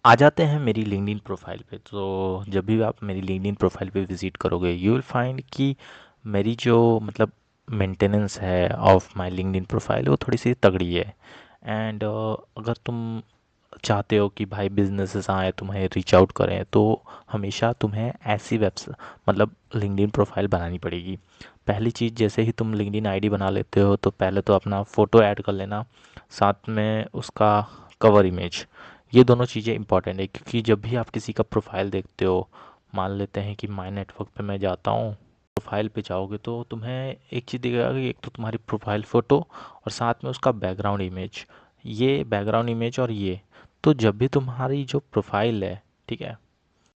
आ जाते हैं मेरी लिंक्डइन प्रोफाइल पे। तो जब भी आप मेरी लिंक्डइन प्रोफाइल पे विज़िट करोगे यू विल फाइंड कि मेरी जो मतलब मेंटेनेंस है ऑफ माय लिंक्डइन प्रोफाइल वो थोड़ी सी तगड़ी है। एंड अगर तुम चाहते हो कि भाई बिजनेसेस आए तुम्हें रीच आउट करें तो हमेशा तुम्हें ऐसी मतलब लिंक्डइन प्रोफाइल बनानी पड़ेगी। पहली चीज़, जैसे ही तुम लिंक्डइन आईडी बना लेते हो तो पहले तो अपना फ़ोटो ऐड कर लेना, साथ में उसका कवर इमेज। ये दोनों चीज़ें इंपॉर्टेंट है क्योंकि जब भी आप किसी का प्रोफाइल देखते हो, मान लेते हैं कि माय नेटवर्क पे मैं जाता हूँ, प्रोफाइल पे जाओगे तो तुम्हें एक चीज़ दिखेगा कि एक तो तुम्हारी प्रोफाइल फ़ोटो और साथ में उसका बैकग्राउंड इमेज। ये बैकग्राउंड इमेज और ये, तो जब भी तुम्हारी जो प्रोफाइल है, ठीक है,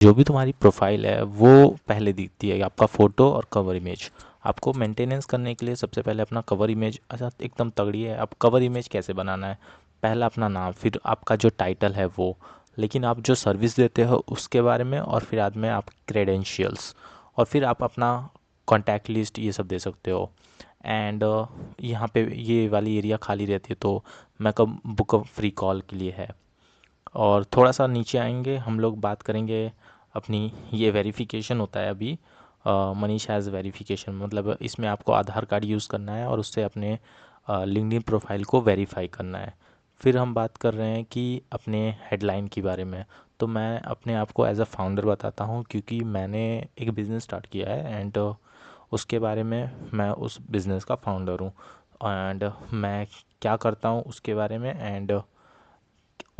जो भी तुम्हारी प्रोफाइल है वो पहले दिखती है, आपका फ़ोटो और कवर इमेज। आपको मेंटेनेंस करने के लिए सबसे पहले अपना कवर इमेज अच्छा एकदम तगड़ी है। अब कवर इमेज कैसे बनाना है, पहला अपना नाम, फिर आपका जो टाइटल है वो, लेकिन आप जो सर्विस देते हो उसके बारे में, और फिर बाद में आप क्रेडेंशियल्स, और फिर आप अपना कॉन्टैक्ट लिस्ट ये सब दे सकते हो। एंड यहाँ पे ये वाली एरिया खाली रहती है तो मैं कब बुक फ्री कॉल के लिए है। और थोड़ा-सा नीचे आएँगे हम लोग, बात करेंगे अपनी, ये वेरिफ़िकेशन होता है अभी, मनीष हैज़ वेरिफ़िकेशन, मतलब इसमें आपको आधार कार्ड यूज़ करना है और उससे अपने लिंक्डइन प्रोफ़ाइल को वेरीफ़ाई करना है। फिर हम बात कर रहे हैं कि अपने हेडलाइन के बारे में। तो मैं अपने आप को एज़ अ फाउंडर बताता हूँ क्योंकि मैंने एक बिज़नेस स्टार्ट किया है एंड उसके बारे में, मैं उस बिज़नेस का फाउंडर हूँ एंड मैं क्या करता हूँ उसके बारे में, एंड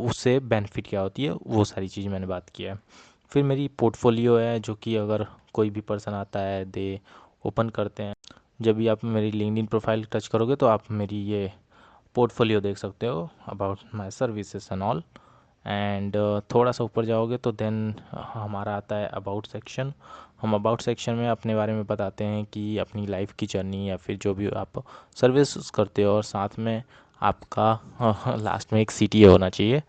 उससे बेनिफिट क्या होती है वो सारी चीज़ मैंने बात किया है। फिर मेरी पोर्टफोलियो है जो कि अगर कोई भी पर्सन आता है दे ओपन करते हैं। जब भी आप मेरी लिंक्डइन प्रोफाइल टच करोगे तो आप मेरी ये पोर्टफोलियो देख सकते हो about my services and all. And थोड़ा सा ऊपर जाओगे तो देन हमारा आता है अबाउट सेक्शन। हम अबाउट सेक्शन में अपने बारे में बताते हैं कि अपनी लाइफ की जर्नी या फिर जो भी आप सर्विस करते हो, और साथ में आपका लास्ट में एक सीटीए होना चाहिए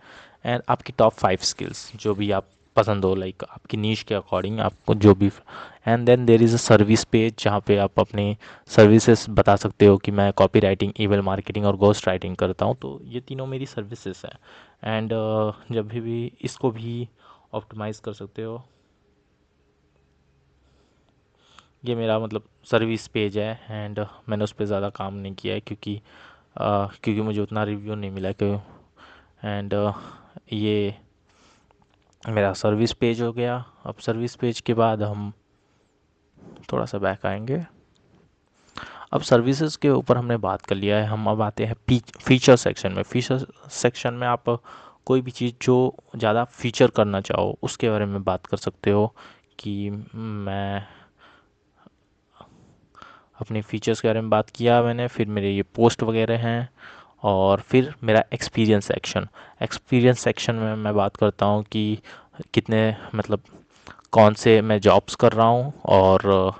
एंड आपकी टॉप 5 स्किल्स जो भी आप पसंद हो, लाइक आपकी नीश के अकॉर्डिंग आपको जो भी। And then there is a service page जहाँ पे आप अपनी सर्विसेज बता सकते हो कि मैं कॉपी राइटिंग, ईमेल मार्केटिंग और घोस्ट राइटिंग करता हूँ। तो ये तीनों मेरी सर्विसेज हैं। एंड जब भी इसको भी ऑप्टिमाइज़ कर सकते हो। ये मेरा मतलब सर्विस पेज है एंड मैंने उस पर ज़्यादा काम नहीं किया है क्योंकि मुझे उतना रिव्यू नहीं मिला कि। एंड ये मेरा सर्विस पेज हो गया। अब सर्विस पेज के बाद हम थोड़ा सा बैक आएंगे। अब सर्विसेज के ऊपर हमने बात कर लिया है, हम अब आते हैं फीचर सेक्शन में। फीचर सेक्शन में आप कोई भी चीज़ जो ज़्यादा फीचर करना चाहो उसके बारे में बात कर सकते हो कि मैं अपने फीचर्स के बारे में बात किया मैंने। फिर मेरे ये पोस्ट वगैरह हैं, और फिर मेरा एक्सपीरियंस सेक्शन। एक्सपीरियंस सेक्शन में मैं बात करता हूँ कि कितने मतलब कौन से मैं जॉब्स कर रहा हूँ, और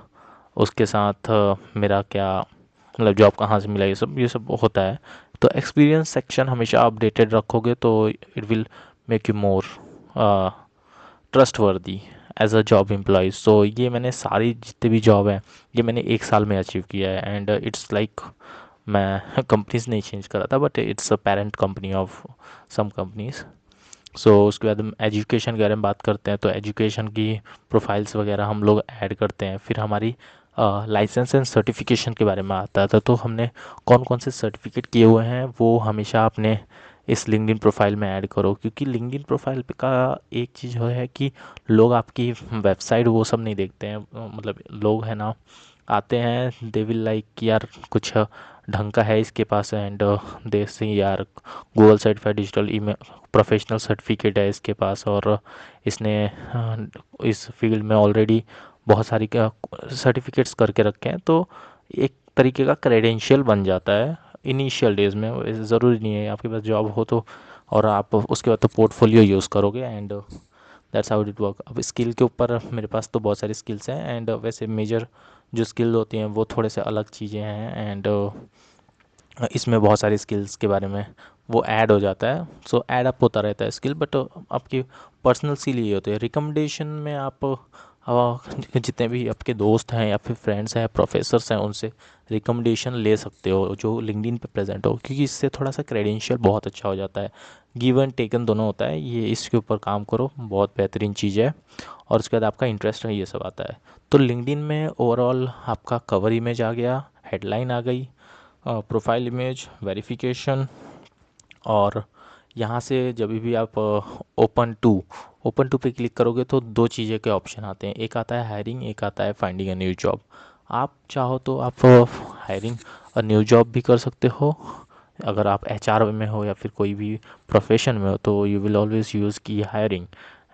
उसके साथ मेरा क्या मतलब जॉब कहाँ से मिला, ये सब होता है। तो एक्सपीरियंस सेक्शन हमेशा अपडेटेड रखोगे तो it will make you more trustworthy as a job employ. So ये मैंने सारी जितने भी जॉब हैं ये मैंने एक साल में अचीव किया है। एंड इट्स लाइक मैं कंपनीज नहीं चेंज करा था, but it's a parent company of some companies. So उसके बाद हम एजुकेशन के बारे में बात करते हैं। तो एजुकेशन की प्रोफाइल्स वगैरह हम लोग ऐड करते हैं। फिर हमारी लाइसेंस एंड सर्टिफिकेशन के बारे में आता था, तो हमने कौन कौन से सर्टिफिकेट किए हुए हैं वो हमेशा अपने इस लिंक्डइन प्रोफाइल में ऐड करो, क्योंकि लिंक्डइन प्रोफाइल पे का एक चीज़ जो है कि लोग आपकी वेबसाइट वो सब नहीं देखते हैं। मतलब लोग है ना, आते हैं दे विल लाइक कि यार कुछ ढंग का है इसके पास, एंड दे से यार Google certified digital email professional certificate है इसके पास, और इसने इस फील्ड में ऑलरेडी बहुत सारी सर्टिफिकेट्स करके रखे हैं। तो एक तरीके का क्रेडेंशियल बन जाता है इनिशियल डेज में। ज़रूरी नहीं है आपके पास जॉब हो तो, और आप उसके बाद तो पोर्टफोलियो यूज़ करोगे, and that's how it work. अब स्किल के ऊपर मेरे पास तो बहुत सारी स्किल्स हैं, एंड वैसे मेजर जो स्किल होती हैं वो थोड़े से अलग चीज़ें हैं, एंड इसमें बहुत सारी स्किल्स के बारे में वो ऐड हो जाता है। सो ऐड अप होता रहता है स्किल, बट आपकी पर्सनल स्किल ये होती है। रिकमेंडेशन में आप जितने भी आपके दोस्त हैं या फिर फ्रेंड्स हैं, प्रोफेसर्स हैं, उनसे रिकमेंडेशन ले सकते हो जो लिंक्डइन पे प्रेजेंट हो, क्योंकि इससे थोड़ा सा क्रेडेंशियल बहुत अच्छा हो जाता है। गिव एंड टेकन दोनों होता है, ये इसके ऊपर काम करो, बहुत बेहतरीन चीज़ है। और उसके बाद आपका इंटरेस्ट है, ये सब आता है। तो लिंक्डइन में ओवरऑल आपका कवर इमेज आ गया, हेडलाइन आ गई, प्रोफाइल इमेज, वेरिफिकेशन, और यहाँ से जब भी आप ओपन टू पे क्लिक करोगे तो दो चीज़ें के ऑप्शन आते हैं, एक आता है हायरिंग, एक आता है फाइंडिंग अ न्यू जॉब। आप चाहो तो आप हायरिंग अ न्यू जॉब भी कर सकते हो, अगर आप एचआर में हो या फिर कोई भी प्रोफेशन में हो तो यू विल ऑलवेज यूज़ की hiring.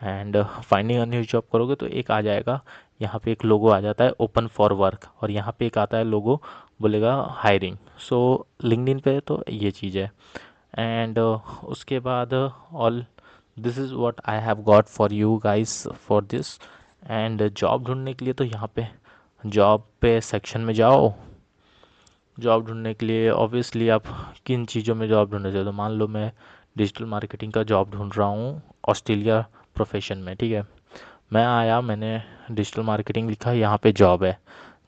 And finding a new job करोगे तो एक आ जाएगा, यहाँ पे एक लोगो आ जाता है ओपन फॉर वर्क, और यहाँ पे एक आता है लोगो बोलेगा हायरिंग। सो लिंक्डइन पे तो ये चीज़ है। एंड उसके बाद all this is what I have got for you guys for this. And job ढूंढने के लिए तो यहाँ पे जॉब पे सेक्शन में जाओ। जॉब ढूंढने के लिए ऑब्वियसली आप किन चीज़ों में जॉब ढूंढना चाहते हो, मान लो मैं डिजिटल मार्केटिंग का जॉब ढूंढ रहा हूँ ऑस्ट्रेलिया प्रोफेशन में, ठीक है। मैं आया, मैंने डिजिटल मार्केटिंग लिखा, यहाँ पे जॉब है,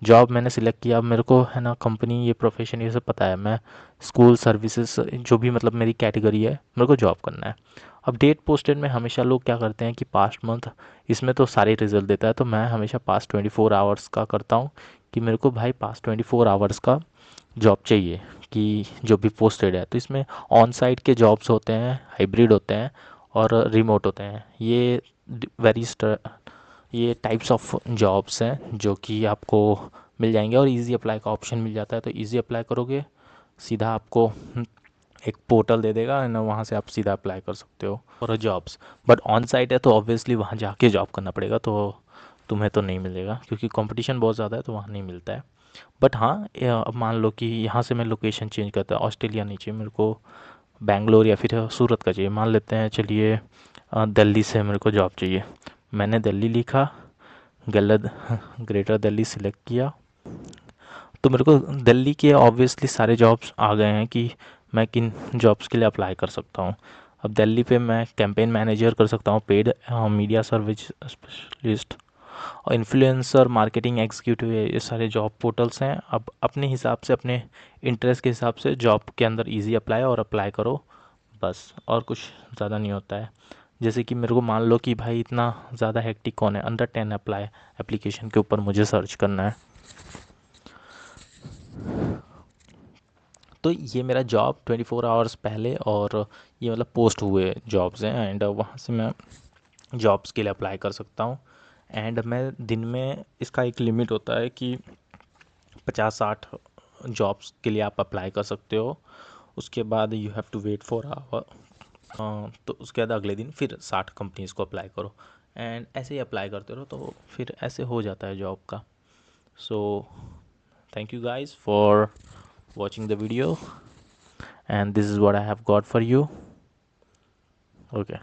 जॉब मैंने सिलेक्ट किया। अब मेरे को है ना कंपनी, ये प्रोफेशन, ये सब पता है, मैं स्कूल सर्विसेज जो भी मतलब मेरी कैटेगरी है, मेरे को जॉब करना है। अब डेट पोस्टेड में हमेशा लोग क्या करते हैं कि पास्ट मंथ, इसमें तो सारे रिजल्ट देता है, तो मैं हमेशा पास्ट 24 आवर्स का करता हूँ कि मेरे को भाई पास्ट 24 आवर्स का जॉब चाहिए, कि जो भी पोस्टेड है। तो इसमें ऑन साइट के जॉब्स होते हैं, हाइब्रिड होते हैं, और रिमोट होते हैं। वेरी ये टाइप्स ऑफ जॉब्स हैं जो कि आपको मिल जाएंगे, और इजी अप्लाई का ऑप्शन मिल जाता है। तो इजी अप्लाई करोगे, सीधा आपको एक पोर्टल दे देगा ना, वहाँ से आप सीधा अप्लाई कर सकते हो for jobs. But on site है तो ऑब्वियसली वहाँ जाके जॉब करना पड़ेगा, तो तुम्हें तो नहीं मिलेगा क्योंकि कंपटीशन बहुत ज़्यादा है, तो वहाँ नहीं मिलता है। बट हाँ, अब मान लो कि यहाँ से मैं लोकेशन चेंज करता हूँ, ऑस्ट्रेलिया नहीं चाहिए मेरे को, बैंगलोर या फिर सूरत का चाहिए, मान लेते हैं चलिए दिल्ली से मेरे को जॉब चाहिए। मैंने दिल्ली लिखा, गलत ग्रेटर दिल्ली सिलेक्ट किया, तो मेरे को दिल्ली के ऑब्वियसली सारे जॉब्स आ गए हैं कि मैं किन जॉब्स के लिए अप्लाई कर सकता हूँ। अब दिल्ली पे मैं कैंपेन मैनेजर कर सकता हूँ, पेड मीडिया सर्विस स्पेशलिस्ट, और इन्फ्लुएंसर मार्केटिंग एग्जीक्यूटिव, ये सारे जॉब पोर्टल्स हैं। अब अपने हिसाब से, अपने इंटरेस्ट के हिसाब से जॉब के अंदर इजी अप्लाई और अप्लाई करो, बस, और कुछ ज़्यादा नहीं होता है। जैसे कि मेरे को मान लो कि भाई इतना ज़्यादा हेक्टिक कौन है, अंडर 10 अप्लाई एप्लीकेशन के ऊपर मुझे सर्च करना है। तो ये मेरा जॉब 24 आवर्स पहले, और ये मतलब पोस्ट हुए जॉब्स हैं, एंड वहाँ से मैं जॉब्स के लिए अप्लाई कर सकता हूँ। एंड मैं दिन में, इसका एक लिमिट होता है कि 50-60 जॉब्स के लिए आप अप्लाई कर सकते हो। उसके बाद you have to wait for hour, तो उसके बाद अगले दिन फिर 60 कंपनीज़ को अप्लाई करो, एंड ऐसे ही अप्लाई करते रहो, तो फिर ऐसे हो जाता है जॉब का। So thank you guys for watching the video, and this is what I have got for you. Okay.